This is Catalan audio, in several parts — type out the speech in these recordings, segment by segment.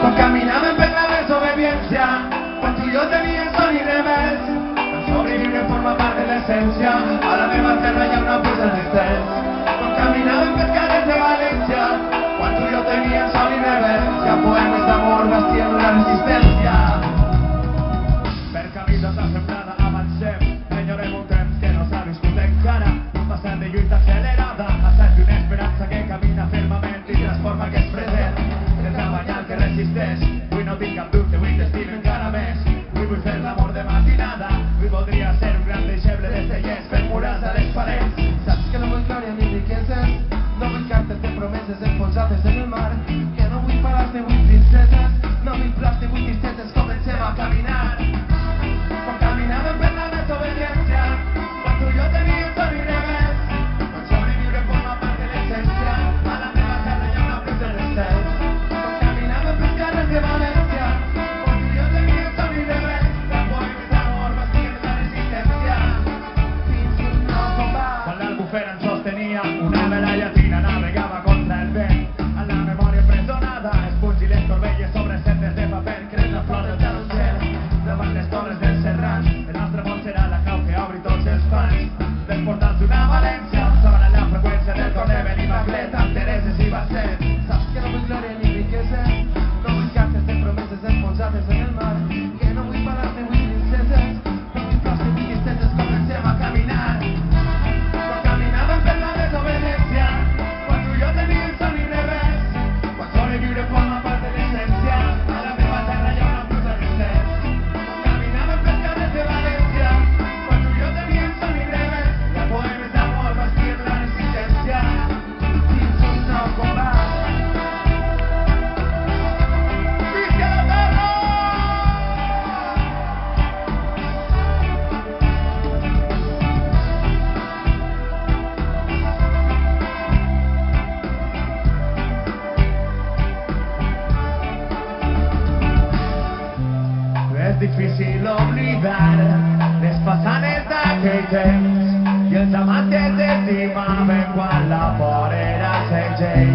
Quan caminàvem per la desobediència, quan tu i jo teníem son i rebels, el sobreviure forma part de l'essència, a la meva terra hi ha una puja en els cels. Quan caminàvem per carrers de València, quan tu i jo teníem son i rebels, hi ha poemes d'amor bastien la resistència. Per camí tota sembrada avancem, enyorem un temps que no s'ha viscut encara, un passat de lluita accelerada, assaig d'una esperança que camina fermament i transforma aquest present. El cabanyal que resisteix, avui no tinc cap dubte, avui t'estimo encara més. Avui vull fer l'amor de matinada, avui voldria ser un gran deixeble de cellers, fer murals a les parets. Saps que no vull glòria ni riqueses, no vull cartes de promeses enfonsades en el mar, que no vull palats ni vull princeses, no vull plats ni vull tristeses, comencem a caminar. Quan caminàvem per la desobediència, quan tu i jo teníem son i rebels, quan sobreviure forma part de l'essència, a la meva terra hi ha una pluja en els cels. Quan caminàvem per carrers de València, quan tu i jo teníem son i rebels, la poemes d'amor bastien la resistència. Fins un nou combat. Quan l'Albufera ens sostenia, una vela llatina navegava contra el vent, a la memòria presonada, espungi les corbelles sobre sendes de paper, creix la flor del taroncel, davant les torres del Serrat, el nostre món serà la clau que obri tots els panys, dels portals d'una València, on sona la freqüència del Corneven i Maclet, amb Tereses i Basset. Saps que no vull glòria ni riqueses, no vull cartes de promeses enfonsades en el mar, que no vull palats ni vull princeses, no vull plats ni vull tristeses, comencem a caminar. Quan caminàvem per la desobediència, quan tu i jo teníem son i rebels, quan sobreviure forma part de l'essència, a la meva terra hi ha una pluja en els cels. Quan caminàvem per carrers de València, quan tu i jo teníem son i rebels, hi ha poemes d'amor bastien la resistència. Fins un nou combat. Visca la terra! És difícil oblidar les façanes d'aquell temps i els amants que s'estimaven quan la por era segell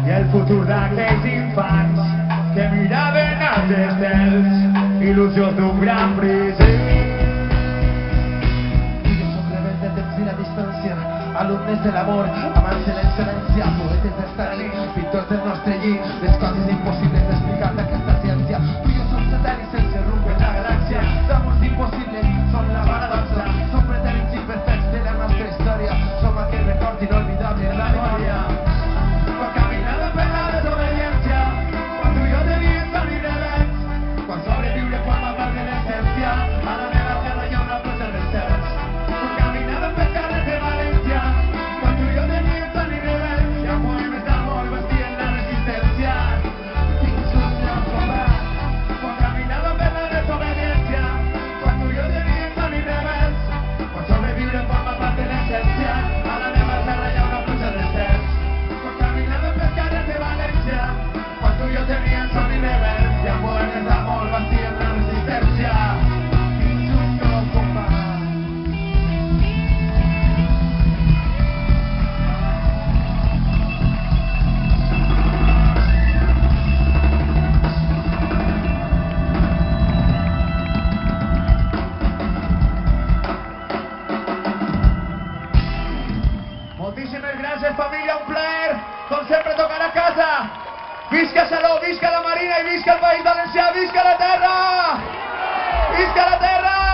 i el futur d'aquells infants que miraven als estels il·lusions d'un gran present. Jo soc rebel de temps i la distància, alumnes de l'amor, amants de l'excel·lència, poetes d'Estalí, pintors del nostre llit, les coses impossibles d'explicar d'aquesta ciència. Tu i jo som satèl·lits sense rumb en la galàxia, d'amors impossibles, som la paradoxa, som pretèrits imperfects de la nostra història, som aquell record inolvidable en la memòria. Quan caminàvem per la desobediència, quan tu i jo teníem son i rebels, quan sobreviure forma part de l'essència, a la meva terra hi ha una pluja en els cels. Quan caminàvem per carrers de València, quan tu i jo teníem son i rebels, hi ha poemes d'amor bastien la resistència. Fins un nou combat. Quan caminàvem per la desobediència, quan tu i jo teníem son i rebels, quan sobreviure forma part de l'essència, a la meva terra hi ha una pluja en els cels. Quan caminàvem per carrers de València, quan tu i jo teníem son i rebels, hi ha poemes d'amor bastien la resistència. Fins un nou combat. Moltíssimes gràcies, família, un plaer, com sempre, tocar a casa. Visca Salou, visca la Marina i visca el País Valencià, visca la terra! Visca la terra!